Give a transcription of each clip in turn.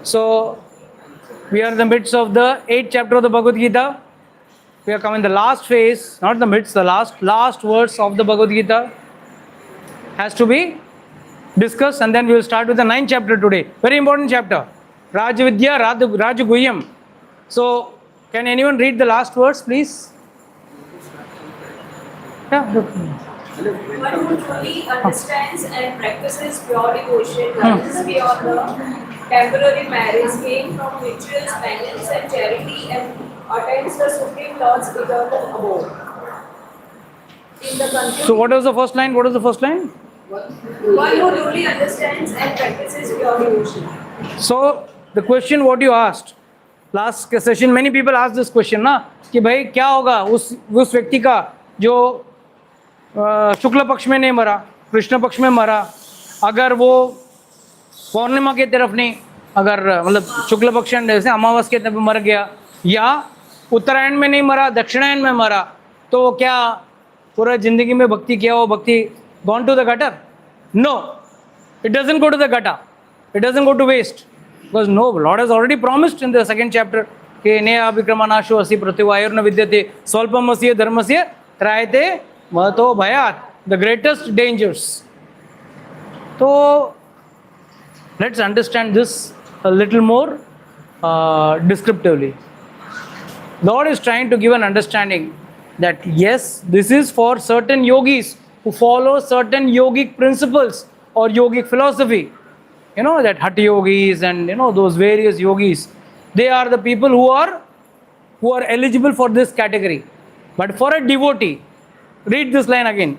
So we are in the midst of the 8th chapter of the Bhagavad Gita. We are coming the last phase, not the midst, the last verse of the Bhagavad Gita has to be discussed, and then we will start with the 9th chapter today. Very important chapter, Rajavidya Rajaguhyam. So can anyone read the last verse, please? Yeah. One who truly understands and practices pure devotion rises beyond the temporary marriage gain from rituals, penance, and charity, and attains the supreme Lord's eternal abode. In the conclusion, So what was the first line? What was the first line? one who truly understands and practices pure devotion. So the question what you asked last session, many people asked this question ना कि भाई क्या होगा उस व्यक्ति का जो शुक्ल पक्ष में नहीं मरा, कृष्ण पक्ष में मरा, अगर वो पौर्णिमा की तरफ नहीं, अगर मतलब शुक्ल पक्ष जैसे अमावस के तरफ मर गया, या उत्तरायण में नहीं मरा, दक्षिणायन में मरा, तो वो क्या पूरा जिंदगी में भक्ति किया, वो bhakti gone to the gutter? No, it doesn't go to the gutter, it doesn't go to waste, because no, lord has already promised in the second chapter कि नेहा विक्रमनाशो असि प्रत्युवायुर्न विद्यते स्वल्पमस्य धर्मस्य त्रायते महतो भयात्, द ग्रेटेस्ट डेंजर्स. तो let's understand this a little more descriptively. Lord is trying to give an understanding that yes, this is for certain yogis who follow certain yogic principles or yogic philosophy. You know that Hatha yogis and those various yogis, they are the people who are eligible for this category. But for a devotee, read this line again.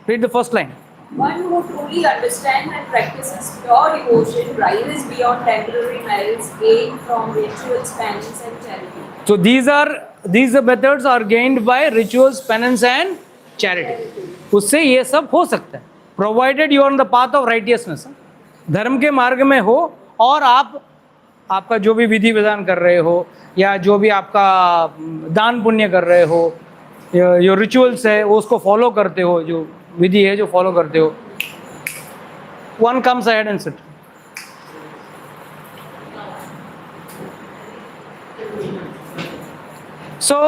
Read the first line. One who truly understands and practices pure devotion rises beyond temporary merits gained from rituals, penance, and charity. So these methods are gained by rituals, penance, and charity. उससे ये सब हो सकता है, provided you are on the path of righteousness. धर्म के मार्ग में हो और आपका जो भी विधि विधान कर रहे हो, या जो भी आपका दान पुण्य कर रहे हो, जो रिचुअल्स है वो उसको फॉलो करते हो, जो विधि है जो फॉलो करते हो. One comes ahead and sit. So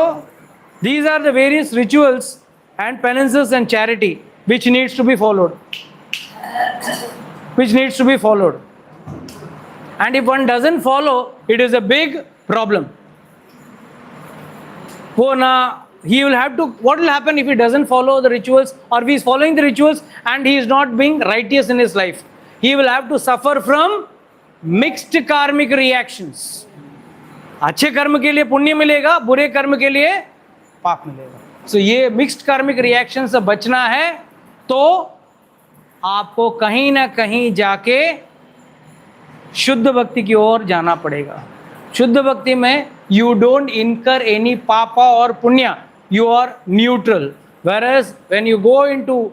these are the various rituals and penances and charity which needs to be followed, and if one doesn't follow, it is a big problem. वो ना, he will have to, what will happen if he doesn't follow the rituals, or if he is following the rituals and he is not being righteous in his life? He will have to suffer from mixed karmic reactions. अच्छे कर्म के लिए पुण्य मिलेगा, बुरे कर्म के लिए पाप मिलेगा. So ये mixed karmic reactions से बचना है तो आपको कहीं ना कहीं जाके शुद्ध भक्ति की ओर जाना पड़ेगा. शुद्ध भक्ति में you don't incur any papa or punya, you are neutral. Whereas when you go into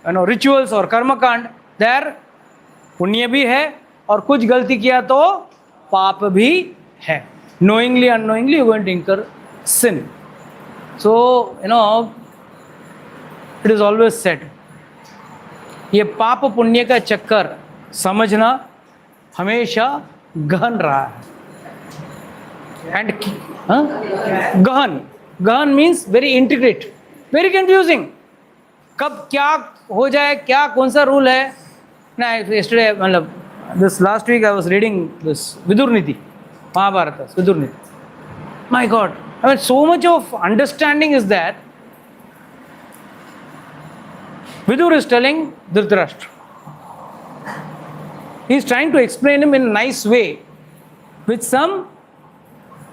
rituals or karma kand, there पुण्य भी है और कुछ गलती किया तो पाप भी है. Knowingly, unknowingly, you are going to incur sin. So it is always said, ये पाप पुण्य का चक्कर समझना हमेशा गहन रहा है. And गहन means very intricate, very confusing. कब क्या हो जाए, क्या कौन सा रूल है ना. yesterday मतलब this last week I was reading this Vidur Niti, Mahabharata, Vidur Niti. My God, I mean, so much of understanding is that Vidur is telling Dhritarashtra, he is trying to explain him in a nice way with some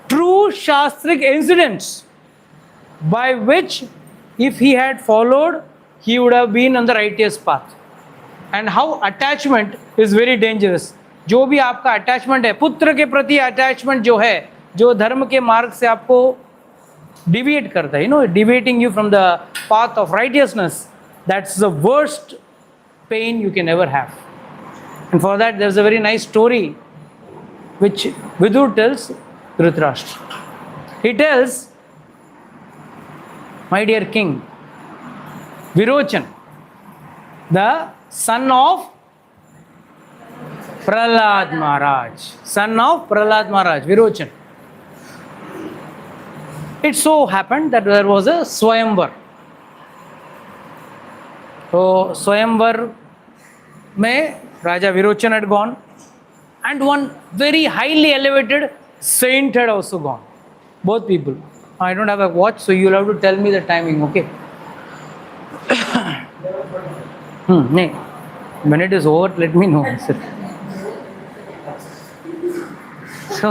true shastric incidents by which if he had followed, he would have been on the righteous path. And how attachment is very dangerous. जो भी आपका attachment है, पुत्र के प्रति attachment जो है, जो धर्म के मार्ग से आपको डिविएट करता है, deviating you from the path of righteousness, that's the worst pain you can ever have. And for that there's a very nice story which Vidur tells Dhritarashtra. He tells, my dear king, Virochan, the son of Prahlad Maharaj, son of Prahlad Maharaj, Virochan. It so happened that there was a Swayamvar. So Swayamvar में Raja Virochan had gone, and one very highly elevated saint had also gone. Both people. I don't have a watch, so you'll have to tell me the timing, okay? No. When it is over, let me know. So,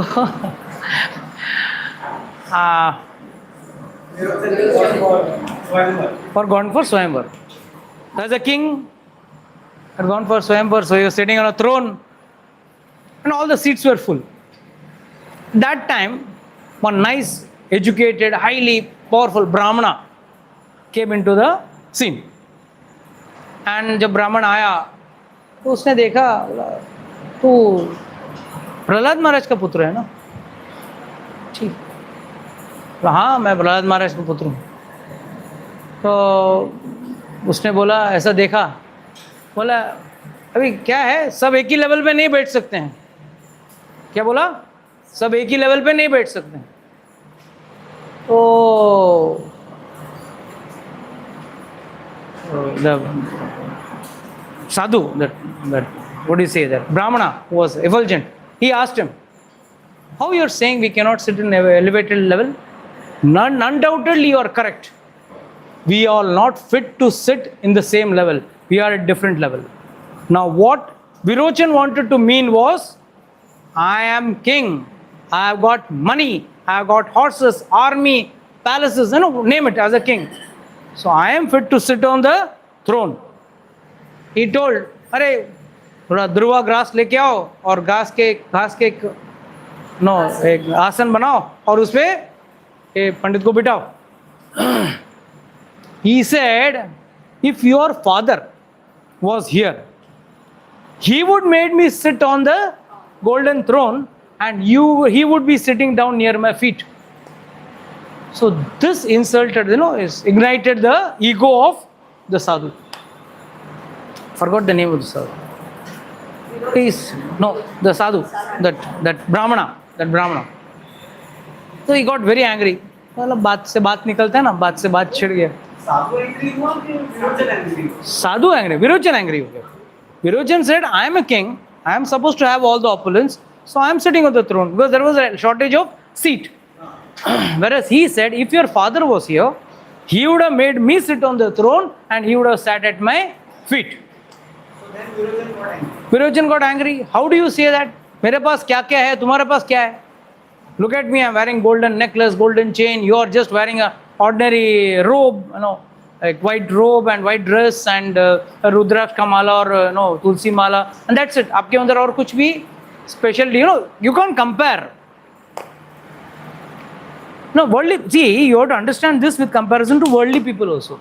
or gone for Swayamvar. As a king, had gone for Swayamvar, so he was sitting on a throne, and all the seats were full. That time, one nice, educated, highly powerful Brahmana came into the scene. And जब ब्राह्मण आया तो उसने देखा, तो प्रहलाद महाराज का पुत्र है ना? ठीक, हाँ मैं प्रहलाद महाराज का पुत्र हूँ. तो उसने बोला, ऐसा देखा, बोला अभी क्या है, सब एक ही लेवल पे नहीं बैठ सकते हैं. क्या बोला? सब एक ही लेवल पे नहीं बैठ सकते हैं. तो the sadhu, that what do you say, that Brahmana who was effulgent, he asked him, how you are saying we cannot sit in an elevated level? Undoubtedly you are correct. We are not fit to sit in the same level. We are at different level. Now what Virochan wanted to mean was, I am king, I have got money, I have got horses, army, palaces, name it, as a king. So I am fit to sit on the throne. He told, अरे थोड़ा Dhruva grass लेके आओ और घास के एक आसन बनाओ और उसपे पंडित को बिठाओ. He said, if your father was here, he would made me sit on the golden throne, and he would be sitting down near my feet. So this insulted, is ignited the ego of the sadhu. Forgot the name of the sadhu. Please, no, the sadhu, that Brahmana. So he got very angry. मतलब बात से बात निकलता है ना, बात से बात छिड़ गया. Sadhu angry, Virochan angry हो गया. Virochan said, I am a king, I am supposed to have all the opulence, so I am sitting on the throne, because there was a shortage of seat. Whereas he said, if your father was here, he would have made me sit on the throne and he would have sat at my feet. So then Virochan got angry. How do you say that? मेरे पास क्या क्या है, तुम्हारे पास क्या है? Look at me, I am wearing golden necklace, golden chain. You are just wearing a ordinary robe, like white robe and white dress and Rudraksh ka mala or Tulsi mala, and that's it. आपके अंदर और कुछ भी special, you can't compare. No, worldly, see, you have to understand this with comparison to worldly people also.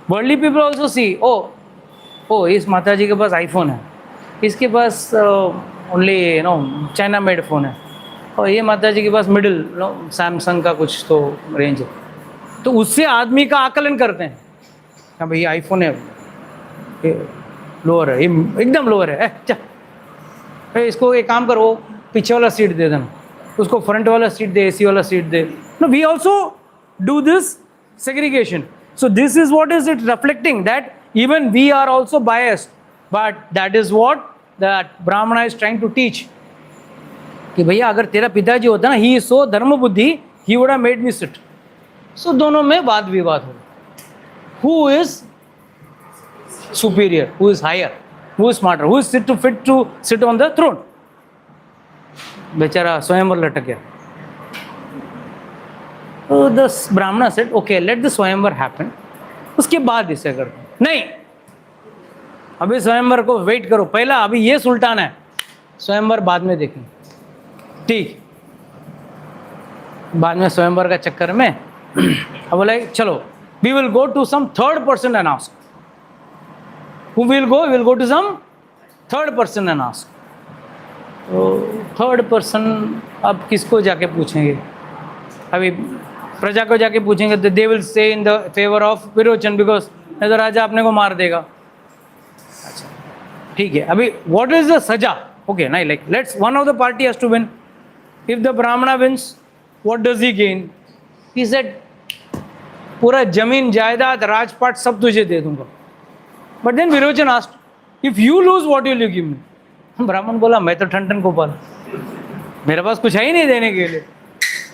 Worldly people also see, oh, इस माता जी के पास iPhone है, इसके पास only China made phone है, और ये माता जी के पास मिडिल सैमसंग का कुछ तो रेंज है. तो उससे आदमी का आकलन करते हैं, हाँ भाई ये आईफोन है, लोअर है, ये एकदम लोअर है, चल इसको एक काम करो, पीछे वाला सीट दे देना, उसको फ्रंट वाला सीट दे, एसी वाला seat they. No, we also do this segregation. So this is what is it reflecting, that even we are also biased. But that is what that Brahmana is trying to teach. कि भैया अगर तेरा पिताजी होता ना, he is so धर्म बुद्धि, he would have made me sit. So दोनों में वाद विवाद हो. Who is superior? Who is higher? Who is smarter? Who is fit to sit on the throne? बेचारा स्वयंवर लटक गया. So the Brahmana said, okay, let the स्वयंवर happen. उसके बाद इसे कर. नहीं, अभी स्वयंवर को वेट करो, पहला अभी ये सुल्तान है, स्वयंवर बाद में देखेंगे. ठीक, बाद में स्वयंवर का चक्कर में अब बोला चलो, we will go to some third person and ask. Who will go? We will go to some third person and ask. तो थर्ड पर्सन अब किसको जाके पूछेंगे? अभी प्रजा को जाके पूछेंगे तो they will say in the favour of Virochan, because नहीं तो राजा अपने को मार देगा. अच्छा ठीक है, अभी व्हाट इज द सजा? Okay, now like let's one of the party has to win. If the Brahmana wins, what does he gain? He said, पूरा जमीन जायदाद राजपाट सब तुझे दे दूंगा. But then Virochan asked, if you lose, what will you give me? ब्राह्मण बोला, मैं तो ठन ठन गोपाल, मेरे पास कुछ है ही नहीं देने के लिए.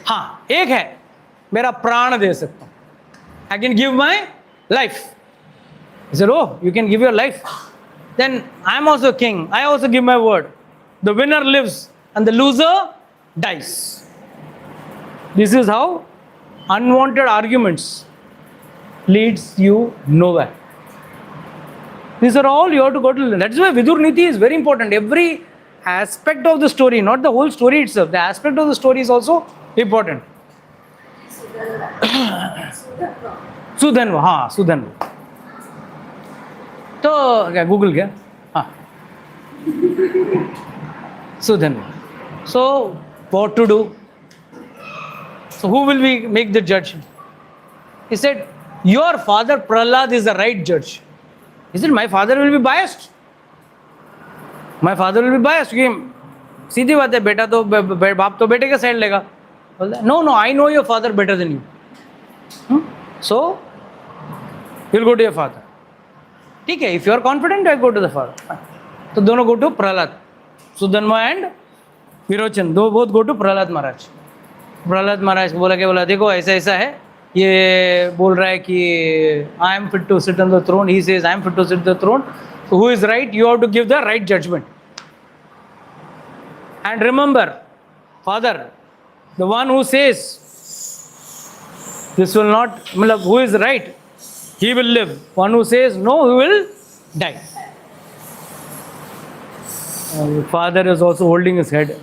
हाँ, एक है, मेरा प्राण दे सकता हूँ. I can give my life. He said, oh, you can give your life. Then I am also king. I also give my word. The winner lives and the loser dies. This is how unwanted arguments leads you nowhere. These are all you have to go to. That's why Vidur Niti is very important. Every aspect of the story, not the whole story itself, the aspect of the story is also important. Sudhanva, हाँ Sudhanva. तो क्या Google क्या? हाँ Sudhanva. So what to do? So who will we make the judge? He said, your father Prahlad is the right judge. He said, my father will be biased. My father will be biased. सीधी बात है, बेटा तो बाप तो बेटे के side लेगा. No, no, I know your father better than you. So you'll go to your father. ठीक है, if you are confident, I go to the father. तो दोनों go to Prahlad. Sudhanva and Virochan, दो both go to Prahlad Maharaj. Prahlad महाराज को बोला देखो ऐसा ऐसा है, ये बोल रहा है कि I am fit to sit on the throne, he says I am fit to sit the throne, so who is right? You have to give the right judgment. And remember, father, the one who says this will not, who is right, he will live. One who says no, he will die. The father is also holding his head,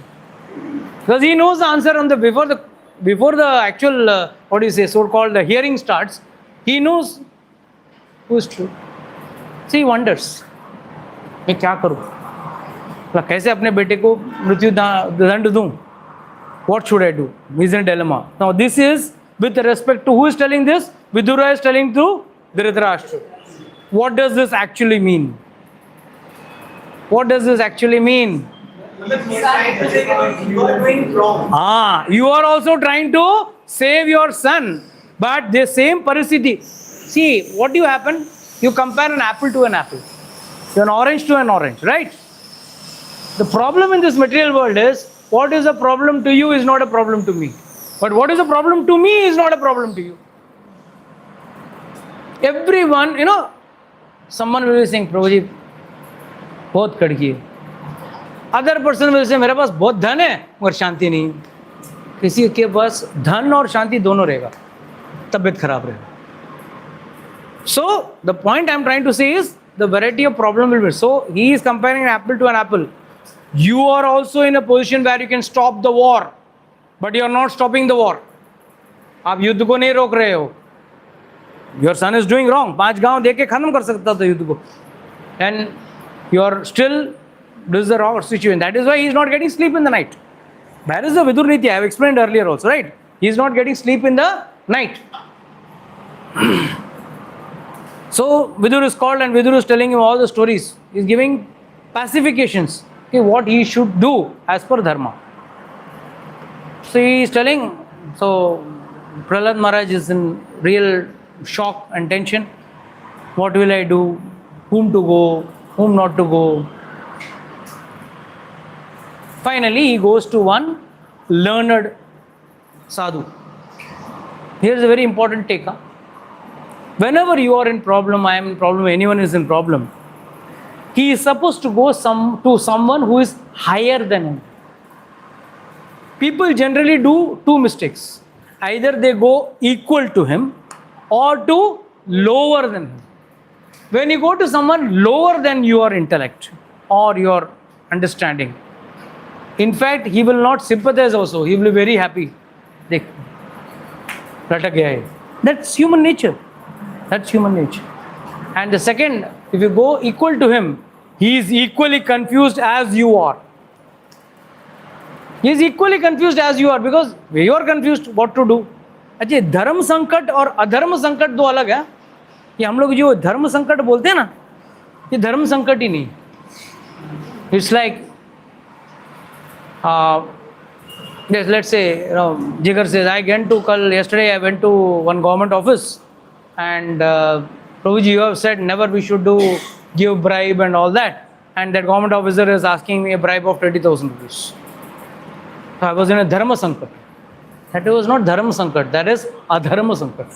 because he knows the answer on the before the actual what do you say, so-called the hearing starts. He knows who is true. See, he wonders, मैं क्या करूँ, कैसे अपने बेटे को मृत्यु दंड दूँ? What should I do? He's in a dilemma. Now this is with respect to who is telling this? Vidura is telling to Dhritarashtra. What does this actually mean? What does this actually mean? You are doing wrong. You are also trying to save your son, but the same parasthiti. See, what do you happen? You compare an apple to an apple, an orange to an orange, right? The problem in this material world is, what is a problem to you is not a problem to me. But what is a problem to me is not a problem to you. Everyone, someone will be saying, Prabhuji, बहुत कड़की है. Other person will say, मेरे पास बहुत धन है मगर शांति नहीं. किसी के पास धन और शांति दोनों रहेगा, तबीयत खराब रहेगा. So the point I am trying to say is, the variety of problem will be. So he is comparing an apple to an apple. You are also in a position where you can stop the war, but you are not stopping the war. आप युद्ध को नहीं रोक रहे हो. Your son is doing wrong. 5 गांव देके खत्म कर सकता था युद्ध को. And you are still, this is the wrong situation. That is why he is not getting sleep in the night. That is the Vidur Niti I have explained earlier also, right? He is not getting sleep in the night. So Vidur is called and Vidur is telling him all the stories. He is giving pacifications, okay, what he should do as per dharma. So he is telling, so Prahlad Maharaj is in real shock and tension. What will I do? Whom to go? Whom not to go? Finally, he goes to one learned sadhu. Here is a very important take. Whenever you are in problem, I am in problem, anyone is in problem, he is supposed to go to someone who is higher than him. People generally do 2 mistakes. Either they go equal to him or to lower than him. When you go to someone lower than your intellect or your understanding, in fact, he will not sympathize also. He will be very happy. That's human nature. That's human nature. And the second, if you go equal to him, he is equally confused as you are. He is equally confused as you are, because you are confused what to do. अच्छा, धर्म संकट और अधर्म संकट दो अलग है. ये हम लोग जो धर्म संकट बोलते हैं ना, ये धर्म संकट ही नहीं. It's like Yes, let's say, Jigar says, yesterday I went to one government office, and Prabhuji, you have said never we should give bribe and all that. And that government officer is asking me a bribe of 20,000 rupees. So I was in a dharma sankat. That was not dharma sankat, that is adharma sankat.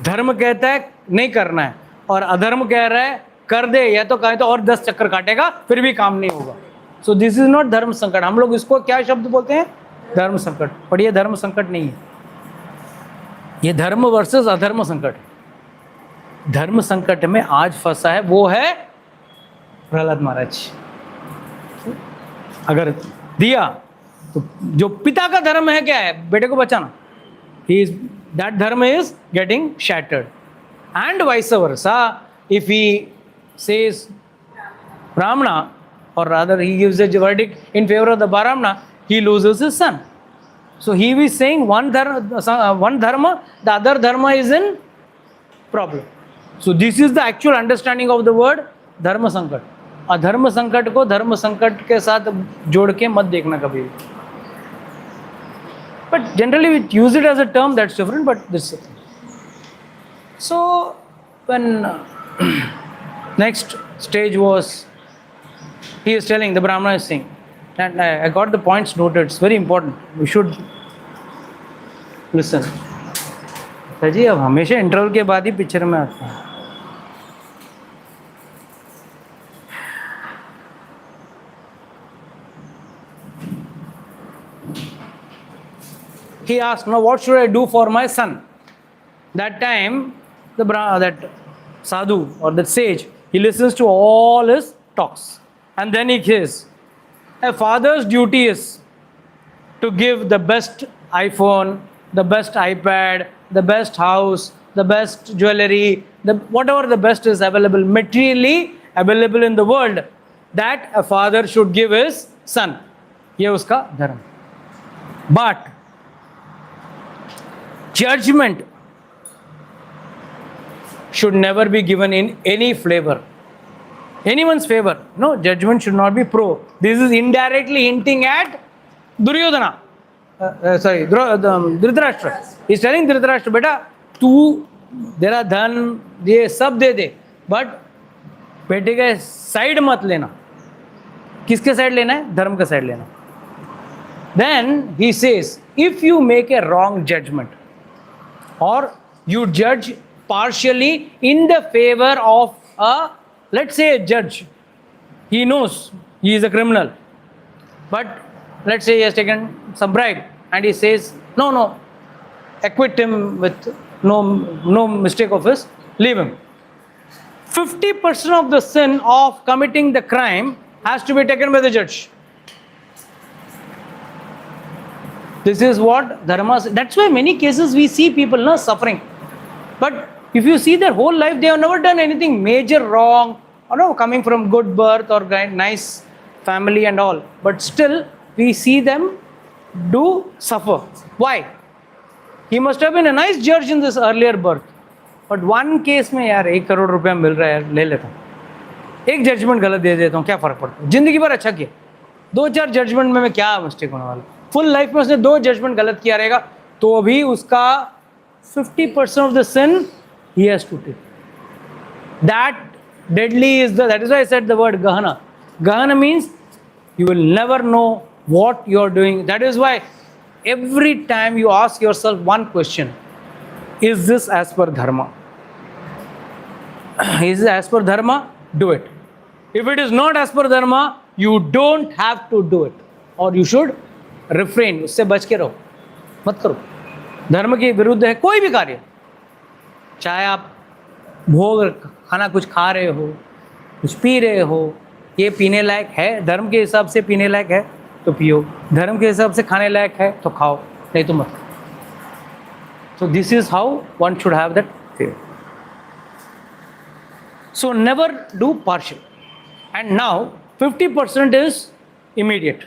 धर्म कहता है नहीं करना है, और अधर्म कह रहा है कर दे, या तो कहे तो और 10 चक्कर काटेगा फिर भी काम नहीं होगा. सो दिस इज नॉट धर्म संकट. हम लोग इसको क्या शब्द बोलते हैं? धर्म संकट. पर ये धर्म संकट नहीं है, ये धर्म वर्सेस अधर्म संकट. धर्म संकट में आज फंसा है वो है प्रहलाद महाराज. अगर दिया तो जो पिता का धर्म है क्या है? बेटे को बचाना. That dharma is getting shattered. And vice versa, if he says Brahmana, or rather he gives a verdict in favor of the Brahmana, he loses his son. So he is saying one dharma, the other dharma is in problem. So this is the actual understanding of the word dharma sankat. अधर्म संकट को धर्म संकट के साथ जोड़ के मत देखना कभी भी. But generally we use it as a term, that's different, but this is. So when next stage was, he is telling, the Brahmana is saying, and I got the points noted, it's very important, we should listen. जी अब हमेशा interval के बाद ही picture में आते हैं. He asked, now what should I do for my son? That time, that sadhu or that sage, he listens to all his talks. And then he says, a father's duty is to give the best iPhone, the best iPad, the best house, the best jewelry, whatever the best is available, materially available in the world, that a father should give his son. ये उसका धर्म. But judgment should never be given in any flavor, anyone's favor. No, judgment should not be pro. This is indirectly hinting at Duryodhana. Dhritarashtra. He's telling Dhritarashtra, beta, तू तेरा धन ये सब दे दे, but बेटे के साइड मत लेना. किसके साइड लेना है? धर्म का साइड लेना. Then he says, if you make a wrong judgment, or you judge partially in the favor of let's say a judge, he knows he is a criminal, but let's say he has taken some bribe and he says, no, acquit him with no mistake of his, leave him. 50% of the sin of committing the crime has to be taken by the judge. This is what dharma. That's why many cases we see people suffering. But if you see their whole life, they have never done anything major wrong, or coming from good birth or nice family and all. But still, we see them do suffer. Why? He must have been a nice judge in this earlier birth. But one case में यार 1 करोड़ रुपया मिल रहा है यार, ले लेता हूँ. एक जजमेंट गलत दे देता हूँ, क्या फ़र्क पड़ता है? जिंदगी भर अच्छा किया, 2-4 जजमेंट में क्या मिस्टेक होने वाला? फुल लाइफ में उसने 2 जजमेंट गलत किया रहेगा, तो भी उसका 50% of the sin he has to take. That deadly is that is why I said the word Gahana. Gahana means you will never know what you are doing. That is why every time you ask yourself one question, is this as per dharma? Is it as per dharma? Do it. If it is not as per dharma, you don't have to do it, or you should refrain. उससे बच के रहो, मत करो. धर्म के विरुद्ध है कोई भी कार्य, चाहे आप भोग खाना कुछ खा रहे हो, कुछ पी रहे हो, ये पीने लायक है, धर्म के हिसाब से पीने लायक है तो पियो, धर्म के हिसाब से खाने लायक है तो खाओ, नहीं तो मत. So this is how one should have that fear. So never do partial. And now 50% is immediate.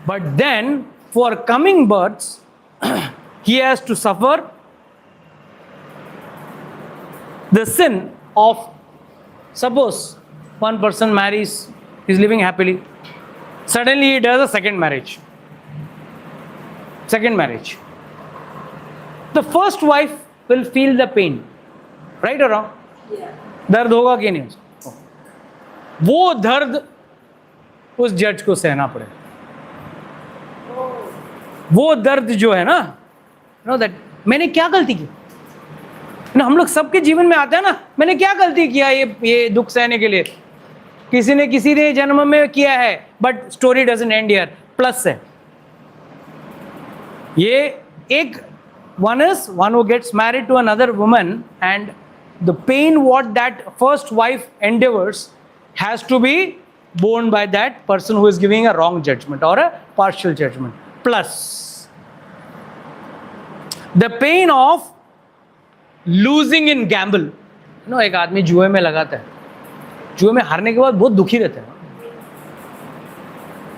But then for coming births, he has to suffer the sin of, suppose one person marries, is living happily, Suddenly he does a second marriage. Second marriage. The first wife will feel the pain. Right or wrong? Yeah. दर्द होगा कि नहीं उसको? वो दर्द उस जज को सहना पड़ेगा. वो दर्द जो है ना, नो दैट मैंने क्या गलती की ना, हम लोग सबके जीवन में आता है ना, मैंने क्या गलती किया ये दुख सहने के लिए. किसी ने जन्म में किया है, but story doesn't and here. Plus है ये एक one who gets married to another woman, and the pain what that first wife endeavors has to be borne by that person who is giving a wrong judgment or a partial judgment. Plus the pain of losing in gamble. No एक आदमी जुए में लगाता है, जुए में हारने के बाद बहुत दुखी रहता है.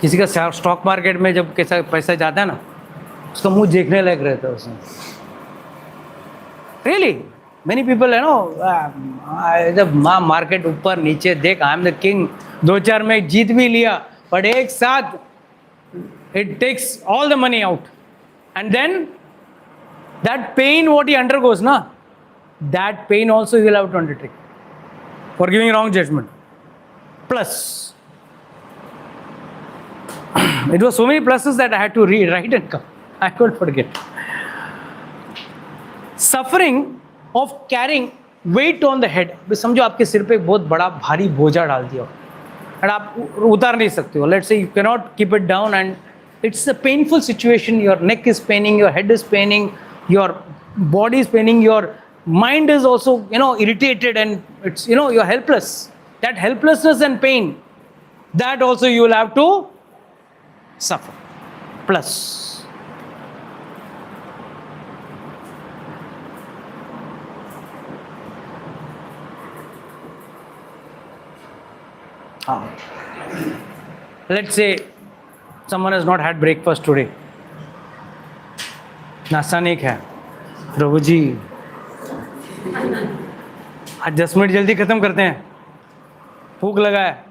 किसी का स्टॉक मार्केट में जब कैसा पैसा जाता है ना, उसका मुंह देखने लायक रहता है उसमें. रियली मेनी पीपल है नो, जब मार्केट ऊपर नीचे देख, आई एम द किंग, 2-4 में जीत भी लिया, बट एक साथ it takes all the money out, and then that pain what he undergoes ना, that pain also you will have to undertake for giving wrong judgment. Plus it was so many pluses that I had to write and come. I couldn't forget. Suffering of carrying weight on the head. समझो आपके सिर पे एक बहुत बड़ा भारी बोझा डाल दिया और आप उतार नहीं सकते हो. Let's say you cannot keep it down and it's a painful situation. Your neck is paining, your head is paining, your body is paining, your mind is also irritated, and it's you're helpless. That helplessness and pain, that also you will have to suffer. Plus let's say someone has not had breakfast today, नाश्ता नहीं खाया. प्रभु जी आज 10 minute जल्दी ख़त्म करते हैं, भूख लगा है.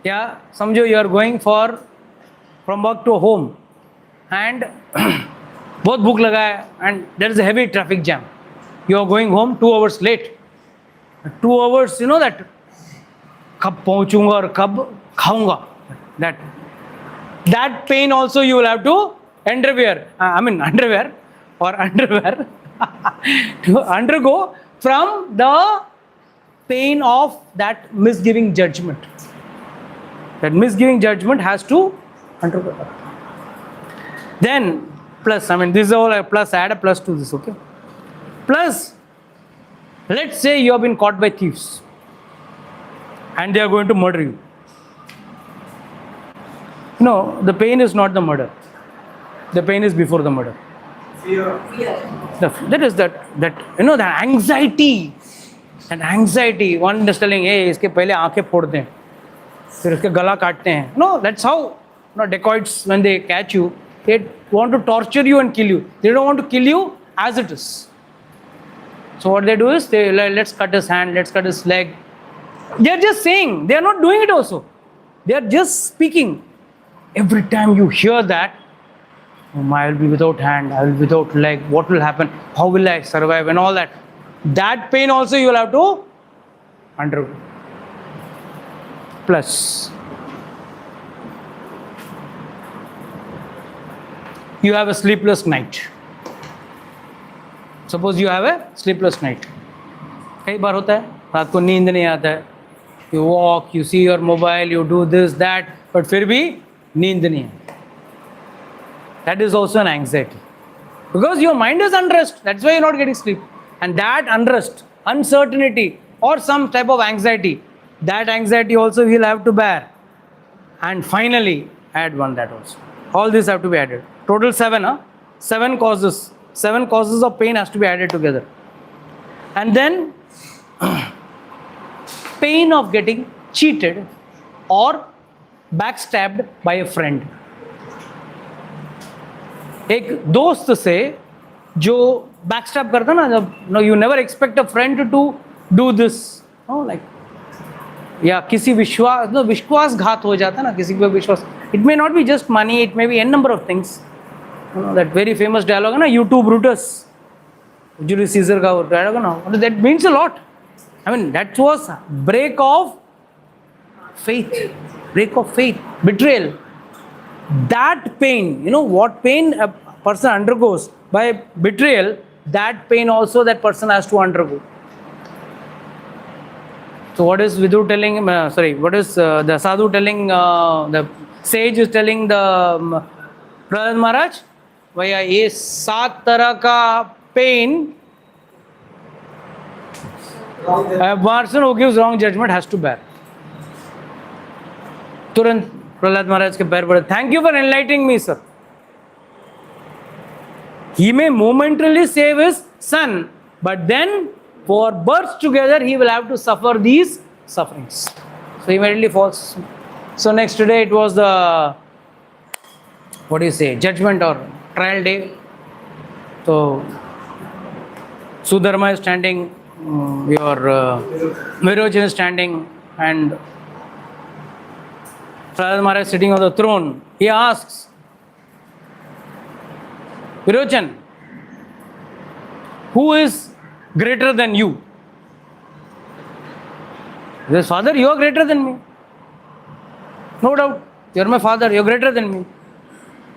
या समझो you are going from work to home and बहुत भूख लगा है, and there is a heavy traffic jam. You are going home 2 hours late. 2 hours that कब पहुंचूंगा और कब खाऊंगा, that pain also you will have to underwear to undergo from the pain of that misgiving judgment. That misgiving judgment has to undergo. Then plus, this is all a plus. Add a plus to this, okay? Plus, let's say you have been caught by thieves and they are going to murder you. No, the pain is not the murder. The pain is before the murder. Fear. That is that the anxiety. And anxiety, one is telling, hey, इसके पहले आंखें फोड़ दें, फिर इसके गला काटते हैं. No, that's how dacoits, when they catch you, they want to torture you and kill you. They don't want to kill you as it is. So what they do is, let's cut his hand, let's cut his leg. They are just saying, they are not doing it also. They are just speaking. Every time you hear that, I will be without hand, I will be without leg, what will happen, how will I survive, and all that. That pain also you will have to undergo. Plus you have a sleepless night. Suppose you have a sleepless night. कई बार होता है, रात को नींद नहीं आता है. You walk, you see your mobile, you do this, that, but फिर भी नींद नहीं है. That is also an anxiety, because your mind is unrest. That's why you're not getting sleep. And that unrest, uncertainty, or some type of anxiety, that anxiety also you'll have to bear. And finally, add one that also. All these have to be added. Total 7, 7 causes. 7 causes of pain has to be added together. And then pain of getting cheated or backstabbed by a friend. एक दोस्त से जो backstab करता ना, जब you never expect a friend to do this, like, या किसी विश्वासघात हो जाता ना, किसी पे विश्वास, It may not be just money, it may be n number of things. You know, that very famous dialogue, na, "You too, Brutus." Julius Caesar ka dialogue, na, that means a lot. I mean, that was break of faith, betrayal. That pain, you know what pain a person undergoes by betrayal, that pain also that person has to undergo. So what is Vidu telling him, what is the sadhu telling, the sage is telling the Prahlad Maharaj? भैया ये 7 तरह का pain a person who gives wrong judgment has to bear. तुरंत प्रहलाद महाराज के पैर पड़े, thank you for enlightening me, sir. He may momentarily save his son, but then for births together he will have to suffer these sufferings. So he immediately falls. So next day it was the, what do you say, judgment or trial day. So Sudharma is standing, your Virochan is standing, and Prahlad Maharaj is sitting on the throne. He asks, Virochan, who is greater than you? He says, Father, you are greater than me. No doubt, you are my father, you are greater than me.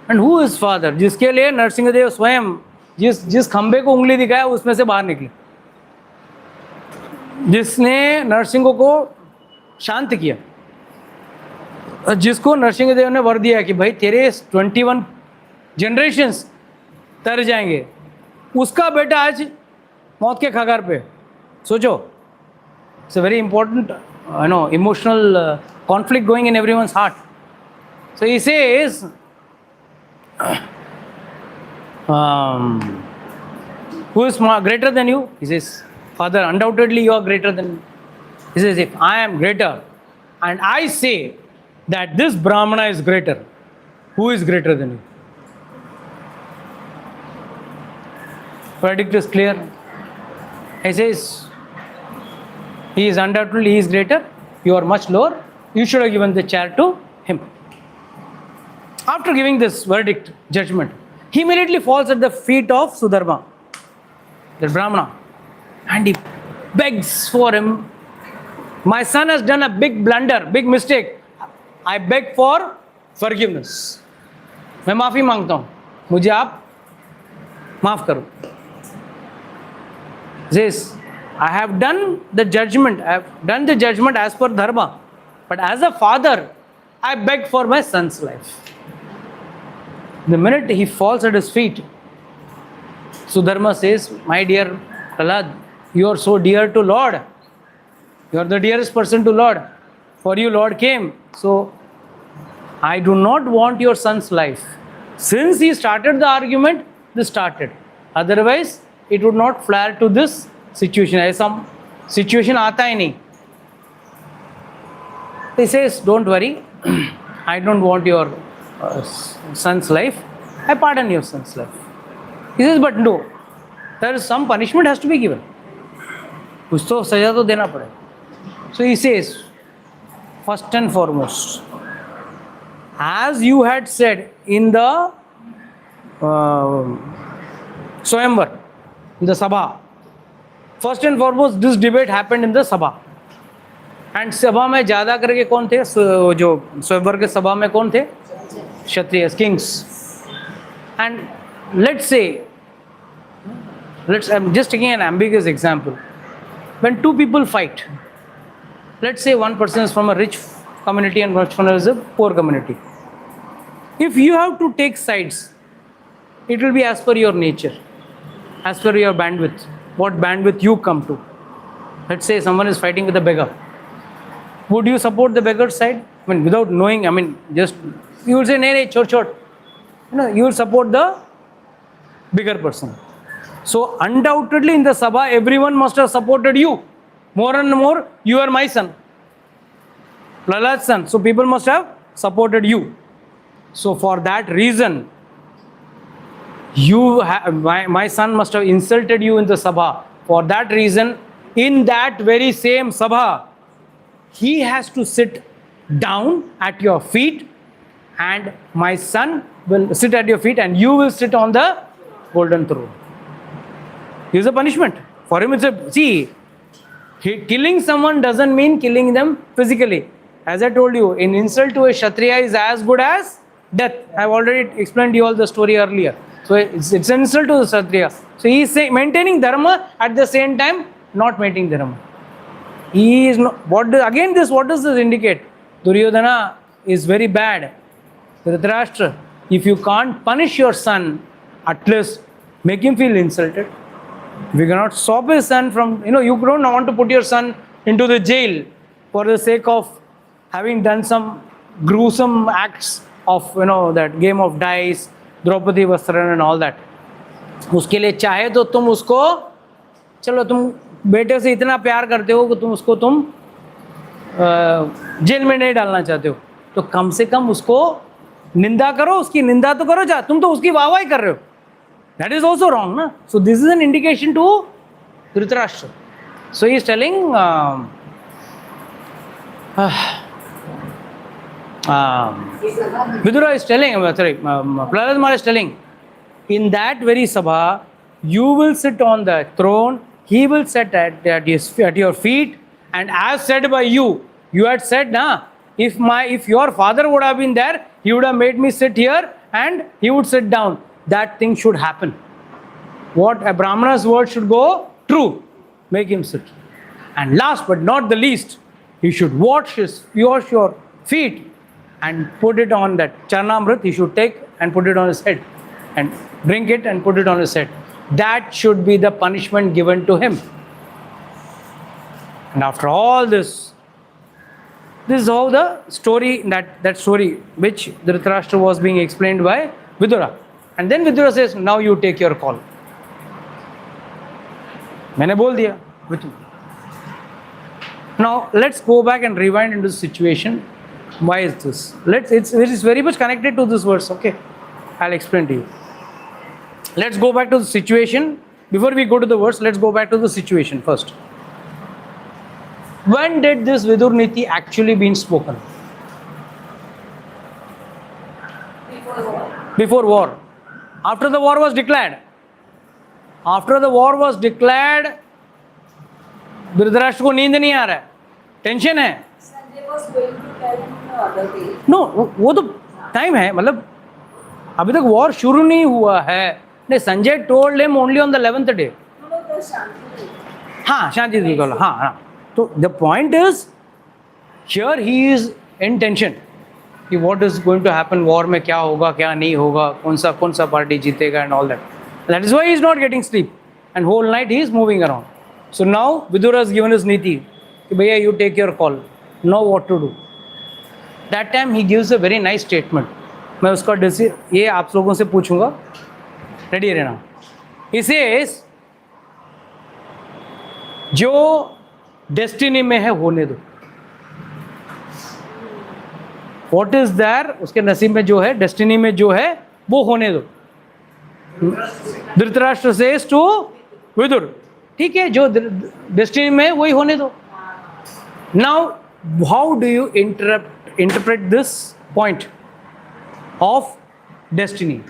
And who is father? जिसके लिए नरसिंहदेव स्वयं जिस खंबे को उंगली दिखाया उसमें से बाहर निकले, जिसने नरसिंह को शांत किया, जिसको नरसिंहदेव ने वर दिया कि भाई तेरे 21 जनरेशंस तर जाएंगे, उसका बेटा आज मौत के कगार पे. सोचो, it's a very important emotional conflict going in everyone's heart. So he says, who is greater than you? He says, Father, undoubtedly you are greater than me. He says, if I am greater and I say that this Brahmana is greater, who is greater than you? Verdict is clear. He says, he is undoubtedly he is greater, you are much lower, you should have given the chair to him. After giving this verdict, judgment, he immediately falls at the feet of Sudharma, the Brahmana, and he begs for him. My son has done a big blunder, big mistake. I beg for forgiveness. मैं माफ़ी मांगता हूँ, मुझे आप माफ़ करो. This, I have done the judgment. I have done the judgment as per dharma. But as a father, I beg for my son's life. The minute he falls at his feet, Sudharma says, my dear Prahlad, you are so dear to Lord. You are the dearest person to Lord. For you Lord came. So, I do not want your son's life. Since he started the argument, this started. Otherwise, it would not flare to this situation. ऐसा situation आता ही नहीं. He says, don't worry, I don't want your son's life. I pardon your son's life. He says, but no, there is some punishment has to be given. कुछ तो सजा तो देना पड़े. So he says, first and foremost, as you had said in the Swayamvar, in the Sabha, first and foremost, this debate happened in the Sabha. And सभा में ज़्यादा करके कौन थे? जो स्वयंवर के सभा में कौन थे? क्षत्रिय, Kings. And let's say, I am just taking an ambiguous example. When two people fight, let's say one person is from a rich community and one is a poor community. If you have to take sides, it will be as per your nature, as per your bandwidth, what bandwidth you come to. Let's say someone is fighting with a beggar. Would you support the beggar's side? I mean, without knowing, I mean, just you will say, "Nee, chort." You will support the bigger person. So undoubtedly in the Sabha, everyone must have supported you. More and more, you are my son, Prahlad's son. So people must have supported you. So for that reason, my son must have insulted you in the Sabha. For that reason, in that very same Sabha, he has to sit down at your feet and my son will sit at your feet and you will sit on the golden throne. Here's a punishment. For him it's a, see, killing someone doesn't mean killing them physically. As I told you, an insult to a Kshatriya is as good as death. I've already explained you all the story earlier. So it's an insult to the Kshatriya. So he is maintaining dharma at the same time not maintaining dharma. He is not, what does this indicate? Duryodhana is very bad. Dhritarashtra, if you can't punish your son, at least make him feel insulted. We cannot stop his son from, you don't want to put your son into the jail for the sake of having done some gruesome acts of, that game of dice, Draupadi Vastran and all that. उसके लिए चाहे तो तुम उसको, चलो तुम बेटे से इतना प्यार करते हो कि तुम उसको जेल में नहीं डालना चाहते हो, तो कम से कम उसको निंदा करो, उसकी निंदा तो करो, जा तुम तो उसकी वाहवाही कर रहे हो. That is also wrong, na? So this is an indication to Dhritarashtra. So he is telling, Vidura is telling, Prahlad Maharaj is telling, in that very sabha, you will sit on the throne, he will sit at your feet, and as said by you, you had said, na, if your father would have been there, he would have made me sit here and he would sit down. That thing should happen. What a Brahmana's word should go true. Make him sit. And last but not the least, he should wash your feet and put it on that Charnamrit. He should take and put it on his head and drink it and put it on his head. That should be the punishment given to him. And after all this is how the story, that story which Dhritarashtra was being explained by Vidura. And then Vidura says, now you take your call. मैंने बोल दिया. Now let's go back and rewind into the situation. Why is this? It is very much connected to this verse. Okay, I'll explain to you. Let's go back to the situation. Before we go to the verse, let's go back to the situation first. When did this Vidur Niti actually been spoken? Before war. After the war was declared. After the war was declared, Dhritarashtra को नींद नहीं आ रहा है, tension है. Sanjay was going to tell him the other day. No, वो तो time है, मतलब अभी तक वॉर शुरू नहीं हुआ है. नहीं, Sanjay told him only on the 11th day. No, the Shanti. हाँ, शांति दी बोला. हाँ. तो the point is here he is in tension कि what is going to happen, war में क्या होगा क्या नहीं होगा, कौन सा पार्टी जीतेगा and all that. That is why he is not getting sleep, and whole night he is moving around. So now Vidura has given his niti. Bhaiya, you take your call. Know what to do. That time he gives a very nice statement. मैं उसका ये आप लोगों से पूछूंगा. Ready रहना. He says, जो destiny में है होने दो. What is there, उसके नसीब में जो है, डेस्टिनी में जो है वो होने दो. धृतराष्ट्र सेज टू विदुर, ठीक है, जो डेस्टिनी में वही होने दो. Now how do you interpret this point of destiny?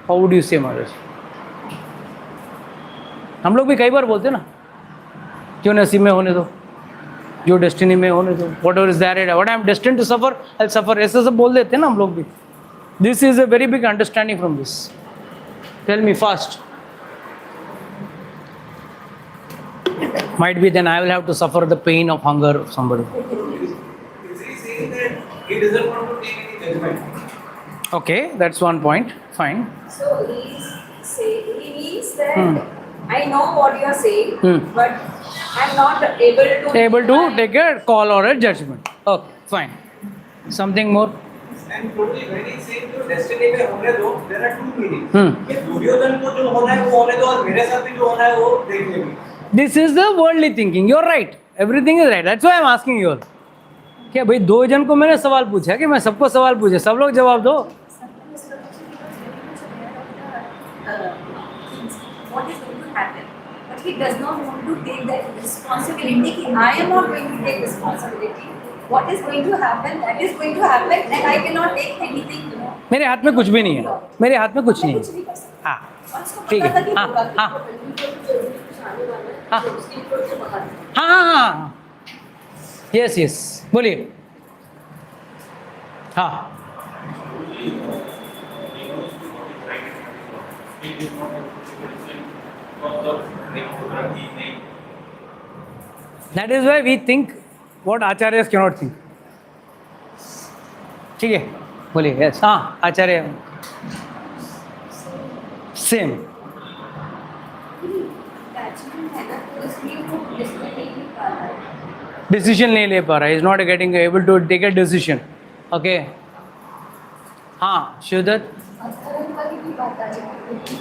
How would you से महाराज? हम लोग भी कई बार बोलते हैं ना, क्यों नसीब में होने दो, जो डेस्टिनी में होने दो, whatever is there, what I am destined to suffer I will suffer, ऐसे सब बोल देते हैं ना हम लोग भी. This is a very big understanding from this. Tell me fast. Might be then I will have to suffer the pain of hunger of somebody. Is he saying that he doesn't want to take any judgment? Okay, that's one point. Fine. So he means that I know what you are saying, but I'm not able to take a call or a judgment. Okay, fine. Something more? And totally when he saying जो destiny में होने दो, there are two meanings. कि दुर्योधन को जो होना है वो होने दो और मेरे साथ भी जो होना है वो देख लेंगे. This is the worldly thinking. You're right. Everything is right. That's why I'm asking you all. क्या भाई दो जन को मैंने सवाल पूछा कि मैं सबको सवाल पूछे, सब लोग जवाब दो. What is going to happen? But he does not want to take that responsibility. I am not going to take responsibility. What is going to happen, that is going to happen, and I cannot take anything मेरे हाथ में कुछ भी नहीं है, मेरे हाथ में कुछ नहीं कुछ है। नहीं कर सकता हाँ और उसको ठीक पता था है, कि हाँ होगा हाँ हाँ हाँ हाँ हाँ, यस यस, बोलिए। हाँ that is why we think what acharyas cannot think. ठीक है, बोलिए। यस, हाँ आचार्य सेम। अटैचमेंट है ना, तो इसलिए वो डिसीजन नहीं पा रहा है। डिसीजन नहीं ले पा रहा है, is not getting able to take a decision. Okay, हाँ शिवदत्त। धर्म वाली भी बात आ जाती है कि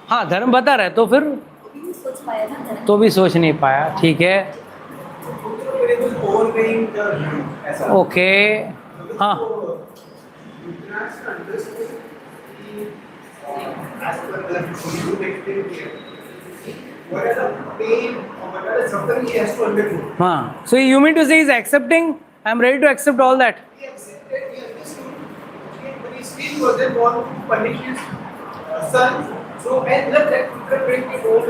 हाँ धर्म बता रहा है तो फिर नहीं सोच पाया ना धर्म। तो भी सोच नहीं पाया, ठीक है। मेरे कुछ ओवरवेइंग ऐसा ओके, हाँ what is the pain or what are the suffering he has to undergo. हाँ, so you mean to say he's accepting, I'm ready to accept all that. He accepted, he understood, but he still wasn't want to punish his son. So when that putra brings me home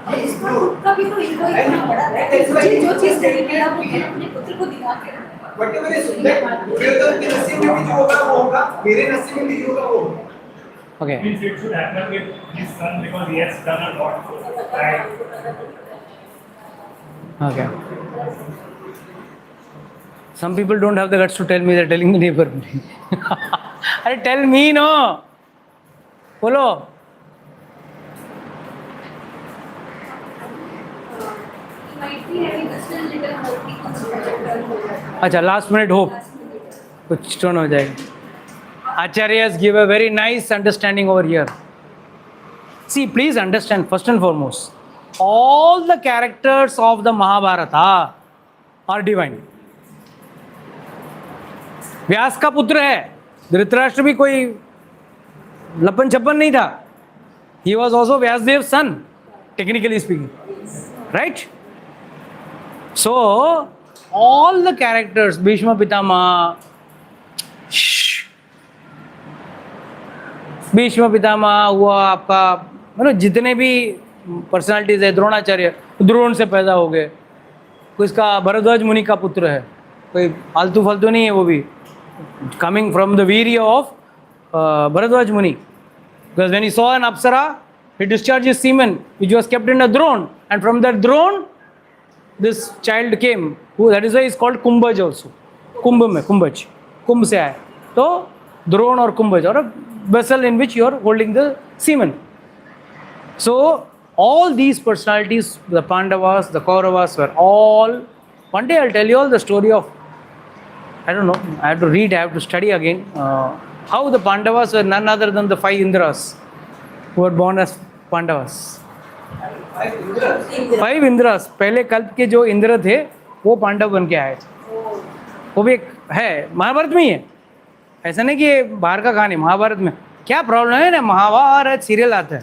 और इसका खुद का भी तो ego इतना बड़ा है कि मुझे जो चीज नहीं मिला वो मैं अपने पुत्र को दिखा के रहूंगा। whatever is that Duryodhan के नसीब में भी जो होगा वो होगा, मेरे नसीब में भी जो होगा वो होगा। Okay, Means it should happen with his son because he has done a lot. Right? okay. Some people don't have the guts to tell me, they're telling the neighbor. अरे tell me no, बोलो। He might be having a still little hope कि कुछ better होगा। अच्छा, last minute hope कुछ turn हो जाएगा। Acharyas give a very nice understanding over here. See, please understand, first and foremost, all the characters of the Mahabharata are divine. व्यास का पुत्र है, धृतराष्ट्र भी कोई लपन छप्पन नहीं था. He was also Vyasdev's son, technically speaking. Right? So, all the characters, Bhishma Pitama, Bhishma Pitamah हुआ आपका, मतलब जितने भी पर्सनालिटीज है, द्रोणाचार्य द्रोण से पैदा हो गए, कोई इसका भरद्वाज मुनि का पुत्र है, कोई आलतू फालतू नहीं है, वो भी कमिंग फ्रॉम द वीर्य ऑफ भरद्वाज मुनि, because when he saw an Apsara he discharged his semen which was kept in a drone, and from that drone this child came, who that is why is called Kumbhaj also. कुंभ में कुंभज, कुंभ से आया, तो द्रोण और कुंभज, और vessel in which you are holding the semen. So all these personalities, the Pandavas, the Kauravas, were all, one day I'll tell you all the story of, I don't know, I have to read, I have to study again, how the Pandavas were none other than the 5 Indras who were born as Pandavas. 5 Indras, पहले कल्प के जो इंद्र थे वो पांडव बन के आए, वो भी एक है, महाभारत में ही है, ऐसा नहीं कि ये बाहर का कहानी, महाभारत में। क्या प्रॉब्लम है ना, महाभारत सीरियल आता है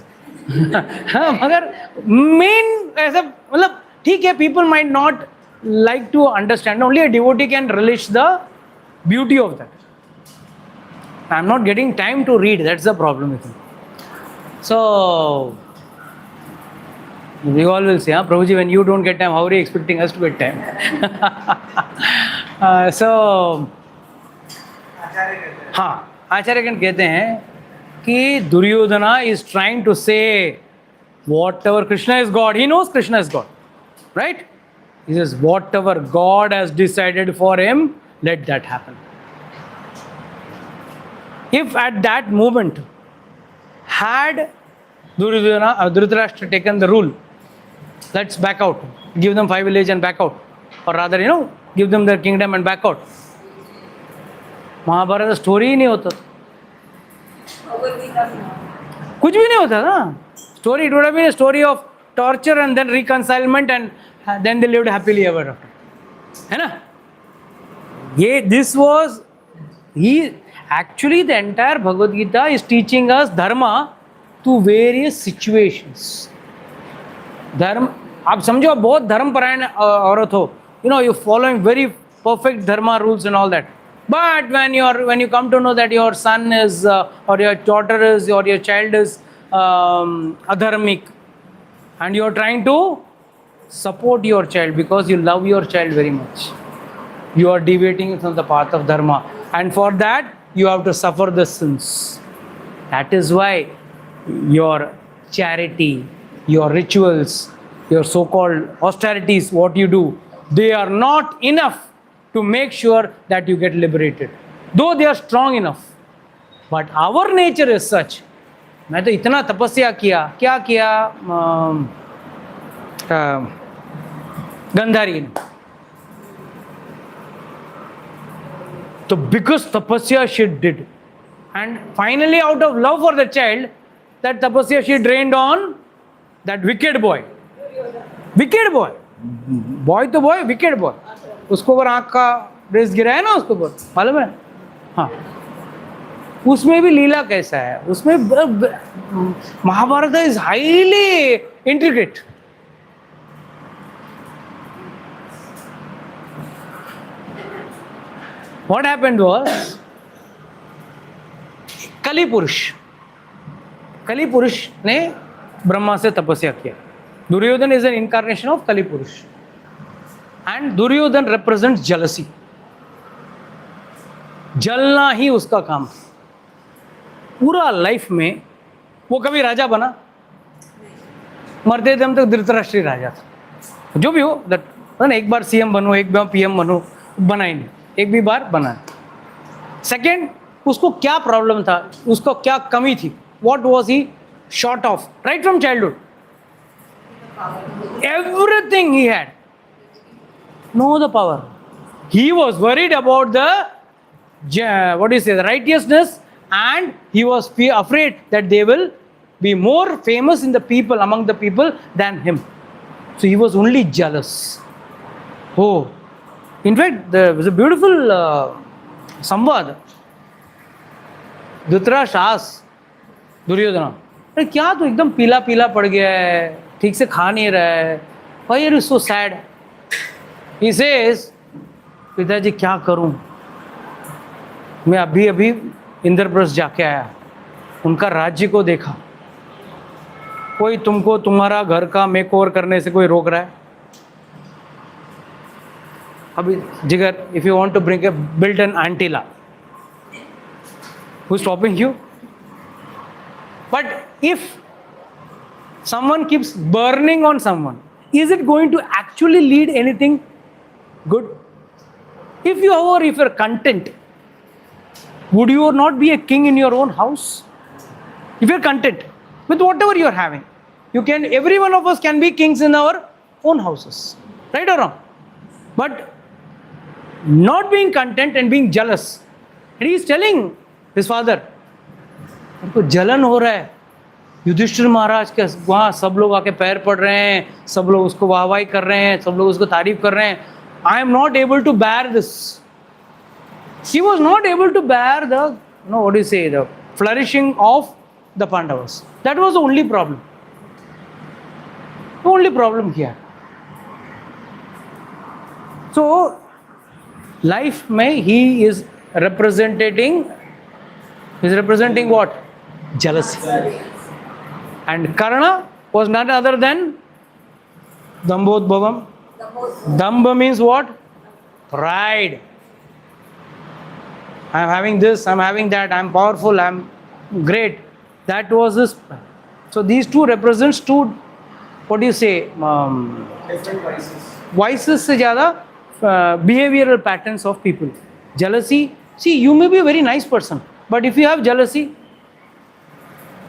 हाँ, मगर मेन ऐसा, मतलब ठीक है, people might not like to understand, only a devotee can release the beauty of that. I am not getting time to read, that's the problem with me. So we all will say, Prabhuji, when you don't get time, how are you expecting us to get time? So हाँ, आचार्यगण कहते हैं कि Duryodhana is trying to say whatever Krishna is God, he knows Krishna is God, right? He says whatever God has decided for him, let that happen. If at that moment had Duryodhana or Dhritarashtra taken the rule, let's back out, give them 5 villages and back out, or rather, give them their kingdom and back out, Mahabharat story ही नहीं होता, कुछ भी नहीं होता ना story. It would have been a story of torture and then reconcilement and then they lived happily ever after, है ना. ये this was he actually the entire Bhagavad Gita is teaching us dharma to various situations. धर्म, आप समझो, आप बहुत धर्मपरायण औरत हो, you're following very perfect dharma rules and all that. But when you come to know that your son is or your daughter is or your child is adharmic, and you're trying to support your child because you love your child very much, you are deviating from the path of dharma, and for that you have to suffer the sins. That is why your charity, your rituals, your so-called austerities, what you do, they are not enough to make sure that you get liberated, though they are strong enough. But our nature is such. मैं तो इतना तपस्या किया, क्या किया गंधारी ने, तो because tapasya she did, and finally out of love for the child, that tapasya she drained on that wicked boy. Wicked boy, boy तो boy, wicked boy. उसको ऊपर आँख का रेस गिरा है ना, उसको ऊपर मालूम है. हाँ, उसमें भी लीला कैसा है, उसमें Mahabharata is highly intricate. What happened was, कली पुरुष ने ब्रह्मा से तपस्या किया. Duryodhan is an incarnation of कली पुरुष, and दुर्योधन represents jealousy. जलना ही उसका काम. पूरा लाइफ में वो कभी राजा बना, मरते दम तक धृतराष्ट्रीय राजा था. जो भी हो, दैट एक बार सीएम बनो, एक बार पीएम बनो, बना ही नहीं, एक भी बार बना. सेकेंड, उसको क्या प्रॉब्लम था, उसको क्या कमी थी, what was he short of right from childhood. Everything he had, know the power. He was worried about the what do you say, the righteousness, and he was afraid that they will be more famous in the people, among the people, than him. So he was only jealous. Oh, in fact, there was a beautiful samvad. Dhritarashtra asked Duryodhan, अरे क्या तू एकदम पीला पीला पड़ गया है, ठीक से खा नहीं रहा है, why are you so sad? He says, पिताजी क्या करूं, मैं अभी अभी इंद्रप्रस्थ जाके आया, उनका राज्य को देखा, कोई तुमको तुम्हारा घर का मेकओवर करने से कोई रोक रहा है? अभी Jigar, if you want to build an Antilia, who is stopping you? But if someone keeps burning on someone, is it going to actually lead anything good? If you're content, would you not be a king in your own house? If you're content with whatever you're having, every one of us can be kings in our own houses, right or wrong? But not being content and being jealous, and he is telling his father, उनको जलन हो रहा है, युधिष्ठिर महाराज के वहाँ सब लोग आके पैर पड़ रहे हैं, सब लोग उसको वाहवाही कर रहे हैं, सब लोग उसको तारीफ कर रहे हैं. I am not able to bear this. He was not able to bear the flourishing of the Pandavas. That was the only problem. The only problem here. So, life mein he is representing what? Jealousy. And Karna was none other than Dambodbhavam. Damba means what? Pride. I am having this, I am having that, I am powerful, I am great. That was this. So these two represents two, what do you say? Different vices. Vices se zyada behavioral patterns of people. Jealousy. See, you may be a very nice person, but if you have jealousy,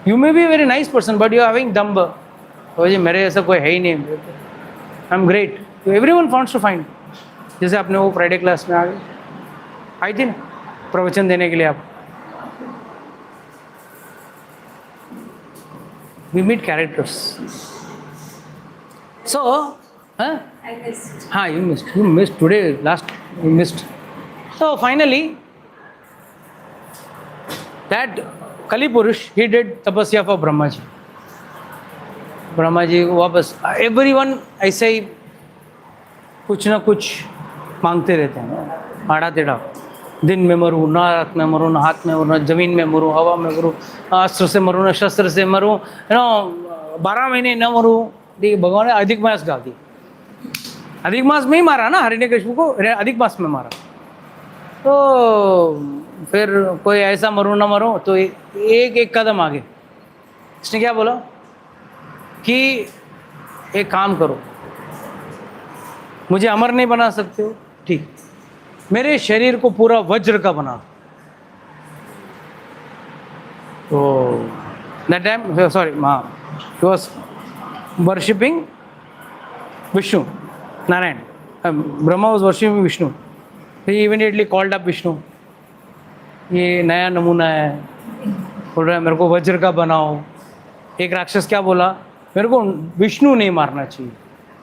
you may be a very nice person, but you are having damba. Oh, मेरे ऐसा कोई है ही नहीं. I am great. So everyone wants to find. जैसे आपने वो Friday class में आई थी ना प्रवचन देने के लिए आप. We meet characters. So, I missed. You missed today. You missed. So finally, that Kali Purush, he did tapasya for Brahmaji. Brahmaji वापस everyone ऐसे ही कुछ ना कुछ मांगते रहते हैं आड़ा टेढ़ा। दिन में मरूँ, ना रात में मरूँ, ना हाथ में मरूँ, ना ज़मीन में मरूँ, हवा में मरूँ, अस्त्र से मरूँ, ना शस्त्र से मरूँ, 12 महीने न मरूँ। देखिए भगवान ने अधिक मास डाल दी, अधिक मास में ही मारा ना हिरण्यकशिपु को, अधिक मास में मारा। तो फिर कोई ऐसा मरूँ ना मरूँ, तो एक एक कदम आगे इसने क्या बोला कि एक काम करो, मुझे अमर नहीं बना सकते हो, ठीक, मेरे शरीर को पूरा वज्र का बना दो। तो that time sorry he was worshipping Vishnu, Narayan. Brahma was worshipping Vishnu. He immediately called up Vishnu. ये नया नमूना है, बोल रहा है मेरे को वज्र का बनाओ। एक राक्षस क्या बोला, मेरे को विष्णु नहीं मारना चाहिए।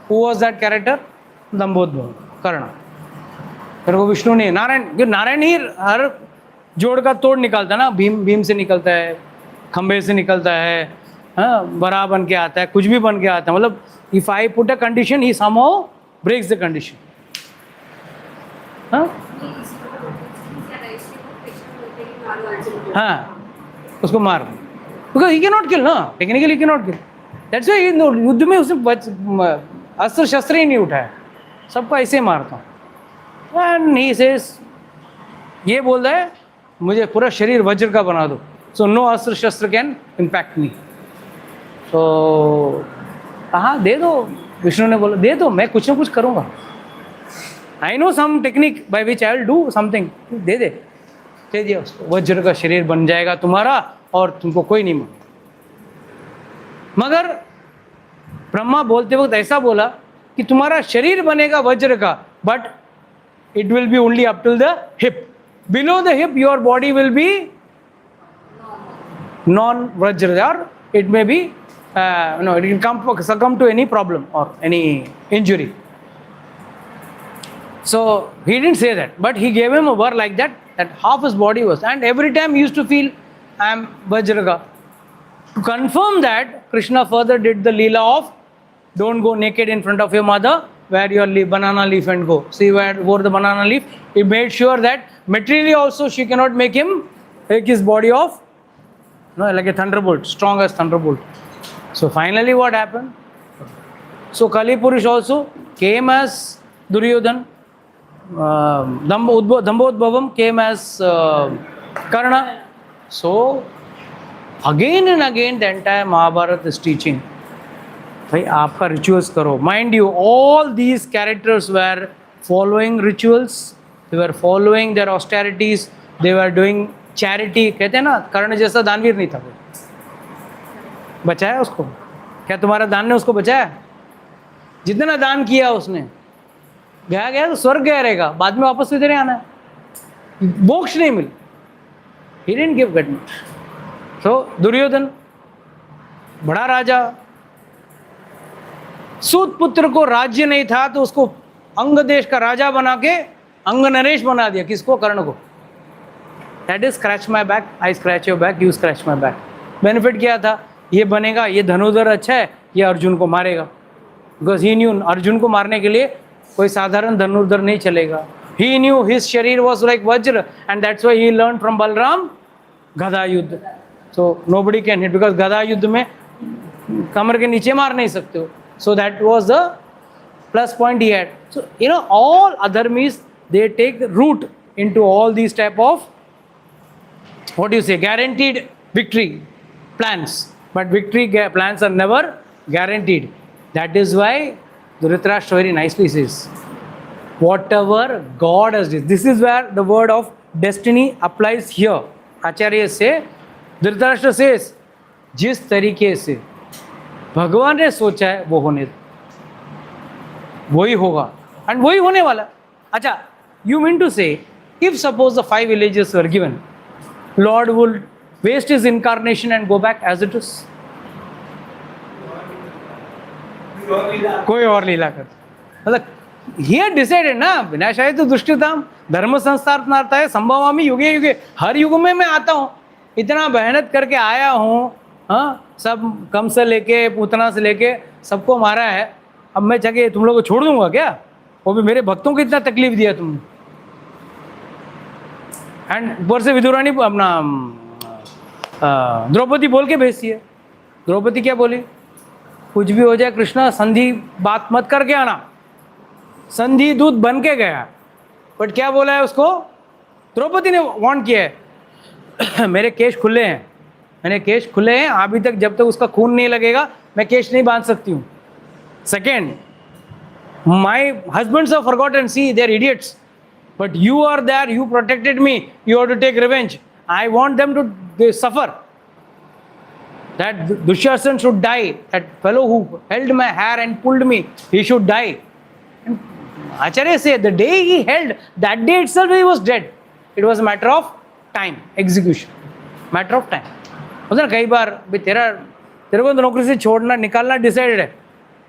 Who was that character? दंभोद्भव, कर्ण। मेरे को विष्णु नहीं, नारायण, क्योंकि नारायण ही हर जोड़ का तोड़ निकालता है ना। भीम से निकलता है, खंबे से निकलता है, हाँ, बरा बन के आता है, कुछ भी बन के आता है। मतलब if I put a condition he somehow breaks the condition, हाँ हाँ, उसको मार, because he can not kill ना, technically can not kill. That's why युद्ध में उसने अस्त्र शस्त्र ही नहीं उठाया, सबको ऐसे ही मारता हूँ। एंड ही सेज, ये बोल रहा है मुझे पूरा शरीर वज्र का बना दो, सो नो अस्त्र शस्त्र कैन इम्पैक्ट मी। तो कहा दे दो, विष्णु ने बोला दे दो, मैं कुछ ना कुछ करूँगा, I know some technique by which I will do something, दे दिया उसको, वज्र का शरीर बन जाएगा तुम्हारा और तुमको कोई नहीं मार। मगर ब्रह्मा बोलते वक्त ऐसा बोला कि तुम्हारा शरीर बनेगा वज्र का, but it will be only up till the hip, below the hip your body will be non वज्र, और it may be no, it can succumb to any problem or any injury. So he didn't say that, but he gave him a word like that, that half his body was, and every time he used to feel I am Vajraga. To confirm that, Krishna further did the leela of don't go naked in front of your mother, wear your banana leaf and go. See where wore the banana leaf. He made sure that materially also she cannot make his body of, no, like a thunderbolt, strong as thunderbolt. So finally what happened? So Kali Purush also came as Duryodhan, Dambodbhavam came as Karna. So again and again the entire Mahabharata is teaching, भाई आपका rituals करो. Mind you, all these characters were following rituals, they were following their austerities, they were doing charity. कहते हैं ना, कर्ण जैसा दानवीर नहीं था कोई, बचाया उसको। क्या तुम्हारा दान ने उसको बचाया? जितना दान किया उसने, गया तो स्वर्ग गया रहेगा, बाद में वापस इधर आना है, मोक्ष नहीं मिल। He didn't give that much. So Duryodhan बड़ा राजा, सूत पुत्र को राज्य नहीं था तो उसको अंग देश का राजा बना के अंग नरेश बना दिया। किसको? कर्ण को। That is scratch my back, I scratch your back, you scratch my back. Benefit क्या था? ये बनेगा, ये धनुर्धर अच्छा है, ये अर्जुन को मारेगा। बिकॉज ही न्यू अर्जुन को मारने के लिए कोई साधारण धनुर्धर नहीं चलेगा। ही न्यू हिज शरीर वॉज लाइक वज्र, and that's why he learn from Balram गदा युद्ध। So nobody can hit, because गदा युद्ध में कमर के नीचे मार नहीं सकते हो। So that was the plus point he had. So you know all other means they take route into all these type of what you say, guaranteed victory plans, but victory plans are never guaranteed. That is why Dhritarashtra very nicely says, whatever God has done. This is where the word of destiny applies here. Acharya say, Dhritarashtra says, जिस तरीके से भगवान ने सोचा है वो होने दो, वही होगा and वही होने वाला। अच्छा, you mean to say, if suppose the 5 villages were given, Lord would waste his incarnation and go back as it is? कोई और लीला कर, मतलब he डिसाइडेड ना, विनाशाय तो दुष्टताम धर्म संस्थापनार्थ है संभवामि युगे युगे। हर युग में मैं आता हूँ, इतना मेहनत करके आया हूँ, हाँ, सब कम से लेके पूतना से लेके सबको मारा है, अब मैं जाके तुम लोग को छोड़ दूंगा क्या? वो भी मेरे भक्तों को इतना तकलीफ दिया तुमने। एंड ऊपर से विदुरानी अपना द्रौपदी बोल के भेजती है। द्रौपदी क्या बोली? कुछ भी हो जाए कृष्णा, संधि बात मत करके आना। संधि दूत बन के गया, बट क्या बोला है उसको? द्रौपदी ने वार्न किया है मेरे केश खुले हैं, मैंने केश खुले हैं, अभी तक जब तक उसका खून नहीं लगेगा मैं केश नहीं बांध सकती हूँ। Second, my husbands have forgotten, see they are idiots, but you are there, you protected me, you have to take revenge, I want them to suffer, that Dushyasan should die, that fellow who held my hair and pulled me, he should die. And Acharya said the day he held, that day itself he was dead. It was a matter of time, execution, matter of time. होता ना कई बार भी तेरे को तो नौकरी से छोड़ना निकालना डिसाइडेड है,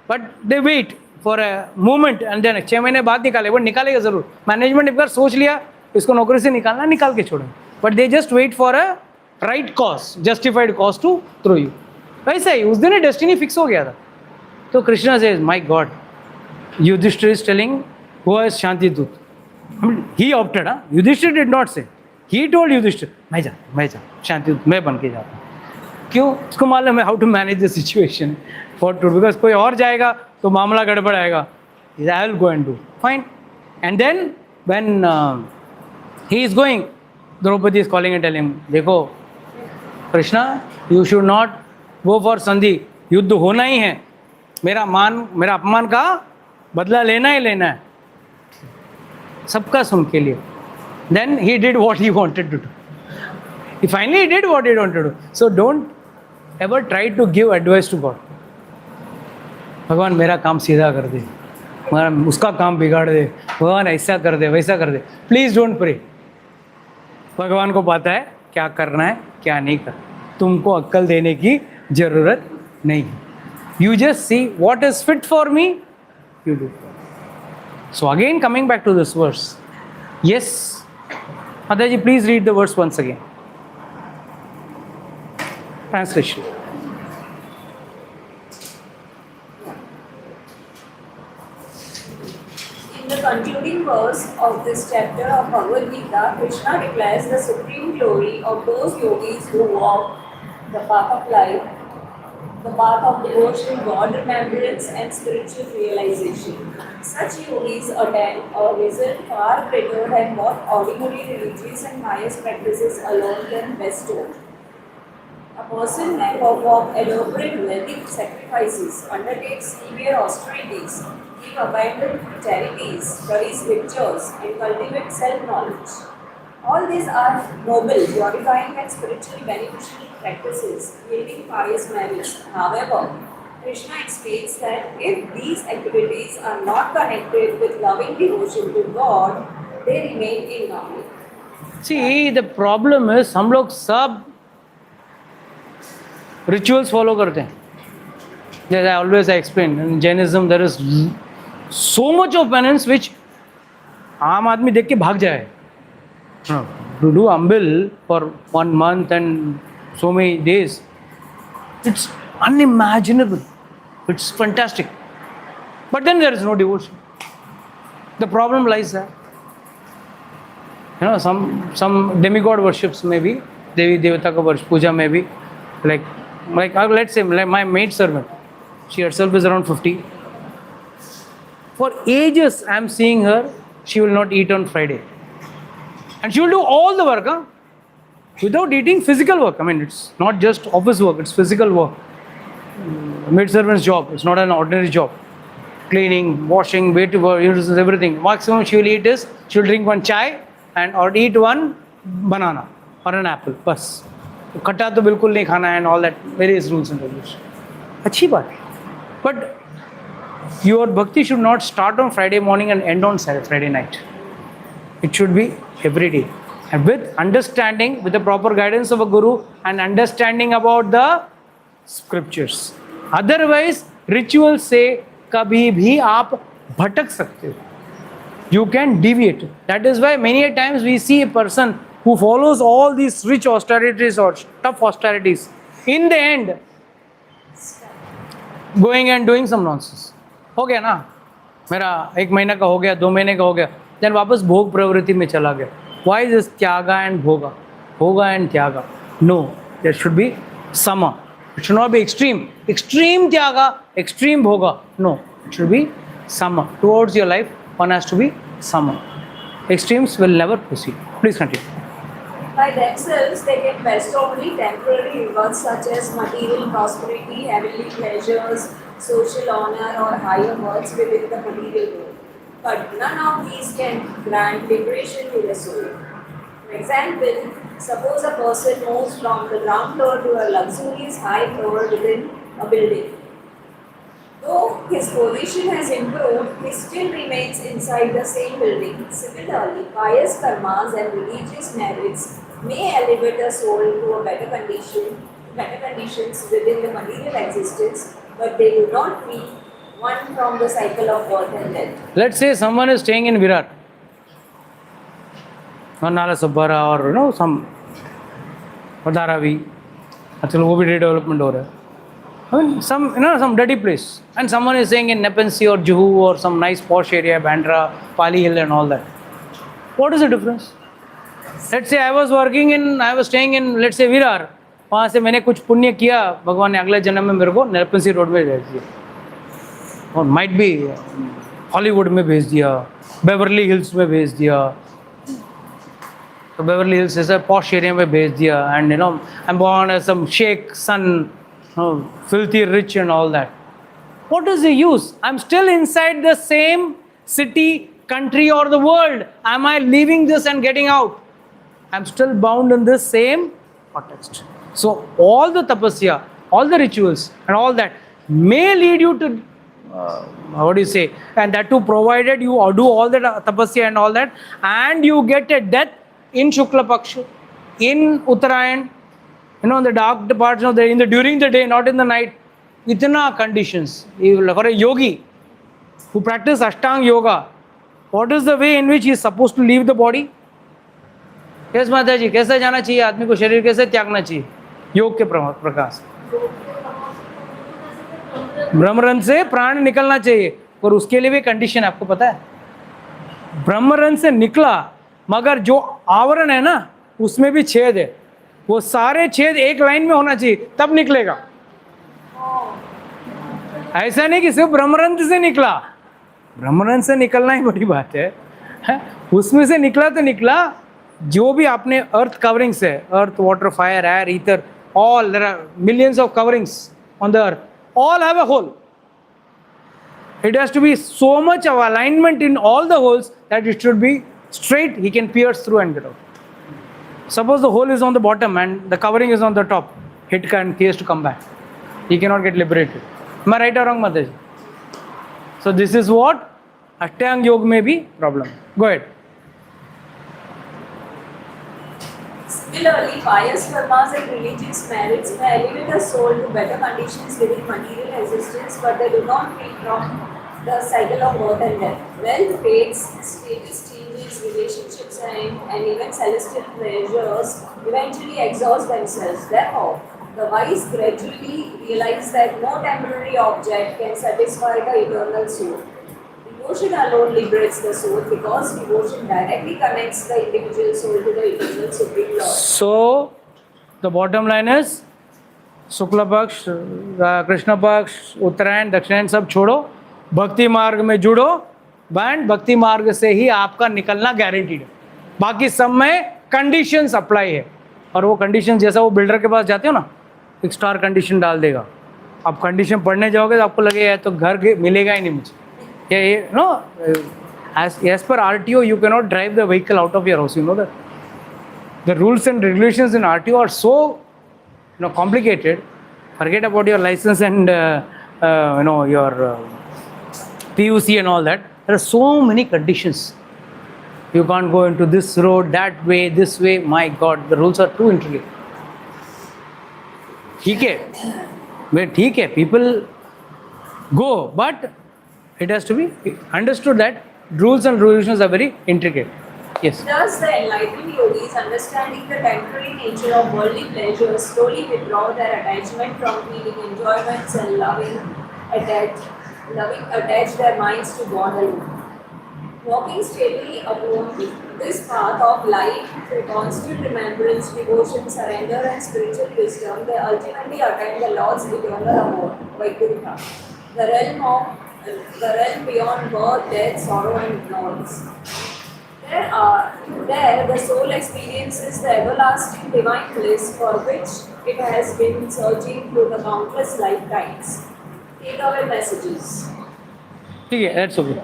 but they wait for a moment and then 6 महीने बाद निकाले, वो निकालेगा जरूर। मैनेजमेंट एक बार सोच लिया इसको नौकरी से निकालना, निकाल के छोड़ेंगे, but they just wait for a right cause, justified cause to throw you. वैसे ही उस दिन ही डेस्टिनी फिक्स हो गया था। तो Krishna says, my god, Yudhishthir is telling who is शांति दूत, he opted, Yudhishthir did not say, he told Yudhishthir मैं जा शांति दूत मैं बन के जाता हूँ। क्यों? उसको मालूम है how to manage the situation for two, because कोई और जाएगा तो मामला गड़बड़ आएगा। I will go and do fine. And then when he is going, Draupadi is calling and telling, देखो Krishna, you should not go for संधि, युद्ध होना ही है, मेरा अपमान का बदला लेना ही लेना है, सबका सुन के लिए। Then he did what he wanted to do, he finally did what he wanted to do. So don't ever try to give advice to God. भगवान मेरा काम सीधा कर दे, भगवान उसका काम बिगाड़ दे, भगवान ऐसा कर दे वैसा कर दे, प्लीज़ डोंट प्रे। भगवान को पता है क्या करना है क्या नहीं करना, तुमको अक्ल देने की ज़रूरत नहीं है। You just see what is fit for me, you do. So again coming back to this verse, yes, Mataji, please read the verse once again. Translation. In the concluding verse of this chapter of Bhagavad Gita, Krishna declares the supreme glory of those yogis who walk the path of life, the path of devotion, God remembrance, and spiritual realization. Such yogis attain a result far greater than what ordinary religious and pious practices alone can bestow. A person may perform elaborate Vedic sacrifices, undertake severe austerities, give abundant charities, study scriptures, and cultivate self-knowledge. All these are noble, glorifying, and spiritually beneficial practices, yielding pious merits. However, Krishna explains that if these activities are not connected with loving devotion to God, they remain incomplete. See, the problem is हम लोग सब rituals follow करते हैं। जैसे I always I explain, in Jainism there is so much of penance which आम आदमी देख के भाग जाए। टू डू अम्बिल for 1 month and so many days, it's unimaginable, it's fantastic, but then there is no devotion. The problem lies that, some demigod worships में भी, देवी देवता का पूजा में भी, like let's say like my maid servant, she herself is around 50. For ages I am seeing her, she will not eat on Friday, and she will do all the work without eating, physical work. I mean, it's not just office work, it's physical work. Maid servant's job, it's not an ordinary job. Cleaning, washing, weight work, everything. Maximum she will eat is, she will drink 1 chai and or eat 1 banana or an apple, बस। खट्टा तो बिल्कुल नहीं खाना है, and all that various rules and regulation. अच्छी बात है, बट योर भक्ति should not start on Friday morning and and on Friday night. It should be every day, and with understanding, with the proper guidance of a guru and understanding about the scriptures. Otherwise rituals से कभी भी आप भटक सकते हो. You can deviate. That is why many a times we see a person who follows all these rich austerities or tough austerities, in the end going and doing some nonsense. हो गया ना, मेरा 1 महीना का हो गया, 2 महीने का हो गया, देन वापस भोग प्रवृत्ति में चला गया. Why is this त्यागा एंड भोगा? भोगा एंड त्यागा. No, there should be sama. It should not be extreme. Extreme त्यागा, extreme भोगा. No, it should be sama. Towards your life, one has to be sama. Extremes will never proceed. Please continue. By themselves, they can best only temporary rewards such as material prosperity, heavenly pleasures, social honor, or higher words within the material world. But none of these can grant liberation to the soul. For example, suppose a person moves from the ground floor to a luxurious high floor within a building. Though his position has improved, he still remains inside the same building. Similarly, pious karmas and religious merits may elevate a soul to a better conditions within the material existence, but they do not free one from the cycle of birth and death. Let's say someone is staying in Virar, or Nala Sabbara, or some or Dharavi. आजकल वो भी redevelopment हो रहा है. I mean, some dirty place, and someone is staying in Nepean or Juhu or some nice posh area, Bandra, Pali Hill, and all that. What is the difference? Let's say I was staying in, let's say Virar. वहाँ से मैंने कुछ पुण्य किया, भगवान ने अगले जन्म में मेरे को नेपेंसी रोड में भेज दिया, और माइट भी हॉलीवुड में भेज दिया, बेवरली हिल्स में भेज दिया. तो बेवरली हिल्स ऐसा पॉश एरिया में भेज दिया, and I am born as some sheikh son, filthy rich and all that. What is the use? I'm still inside the same city, country, or the world. Am I leaving this and getting out? I'm still bound in this same context. So all the tapasya, all the rituals and all that may lead you to what do you say, and that too provided you do all that tapasya and all that, and you get a death in Shukla Paksha, in Uttarayan, in the dark parts of during the day, not in the night. Itna conditions. For a yogi who practice Ashtanga yoga, what is the way in which he is supposed to leave the body? Yes, माता जी, कैसे जाना चाहिए आदमी को, शरीर कैसे त्यागना चाहिए योग के प्रकाश? ब्रह्मरंध्र से प्राण निकलना चाहिए, पर उसके लिए भी कंडीशन आपको पता है. ब्रह्मरंध्र से निकला, मगर जो आवरण है ना, उसमें भी छेद है. वो सारे छेद एक लाइन में होना चाहिए, तब निकलेगा. ऐसा नहीं कि सिर्फ ब्रह्मरंध्र से निकला. ब्रह्मरंध्र से निकलना ही बड़ी बात है. उसमें से निकला तो निकला. जो भी आपने अर्थ कवरिंग्स है, earth, water, fire, air, ether, all, there are millions of coverings on the earth, all have a hole. It has to be so much of alignment in all the holes that it should be straight. He can pierce through and get out. Suppose the hole is on the bottom and the covering is on the top. It can case to come back. He cannot get liberated. Am I right or wrong, Mataji? So this is what Ashtanga Yoga may be problem. Go ahead. Similarly, pious karmas and religious merits may elevate a soul to better conditions within material existence, but they do not free from the cycle of birth and death. Wealth fades, status changes, relationships and even celestial pleasures eventually exhaust themselves. Therefore, the wise gradually realize that no temporary object can satisfy the eternal soul. Devotion alone liberates the soul because devotion directly connects the individual soul to the eternal Supreme Lord. So, the bottom line is, शुक्ल पक्ष, कृष्ण पक्ष, उत्तरायण, दक्षिणायन सब छोड़ो, भक्ति मार्ग में जुड़ो, and भक्ति मार्ग से ही आपका निकलना गारंटीड है. बाकी सब में कंडीशंस अप्लाई है, और वो कंडीशन जैसा वो बिल्डर के पास जाते हो ना, एक स्टार कंडीशन डाल देगा. आप कंडीशन पढ़ने जाओगे तो आपको लगेगा तो घर मिलेगा ही नहीं मुझे. No, as per RTO, you cannot drive the vehicle out of your house. You know that the rules and regulations in RTO are so complicated. Forget about your license and your PUC and all that. There are so many conditions. You can't go into this road, that way, this way. My God, the rules are too intricate. ठीक है, people go, but it has to be understood that rules and regulations are very intricate. Yes. Thus, the enlightened yogis, understanding the temporary nature of worldly pleasures, slowly withdraw their attachment from feeling enjoyments and loving at that loving attach their minds to God alone. Walking steadily upon this path of life through constant remembrance, devotion, surrender, and spiritual wisdom, they ultimately attain the Lord's eternal abode, Vaikuntha, the realm beyond birth, death, sorrow, and ignorance. There the soul experiences the everlasting divine bliss for which it has been searching through the countless lifetimes. Takeaway messages. Okay, that's okay.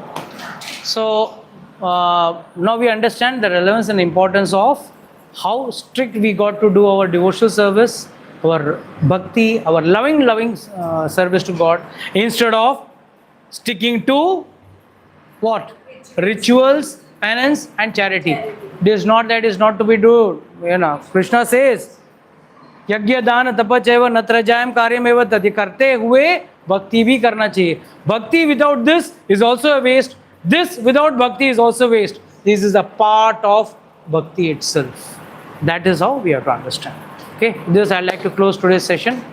So now we understand the relevance and importance of how strict we got to do our devotional service, our bhakti, our loving service to God, instead of sticking to what? Rituals, penance, and charity. It is not that is not to be done. You know, Krishna says, यज्ञ दान तपचैव नत्र जायम कार्यमेव तत् करते हुए भक्ति भी करना चाहिए. Bhakti without this is also a waste. This without bhakti is also waste. This is a part of bhakti itself. That is how we have to understand. Okay, with this I'd like to close today's session.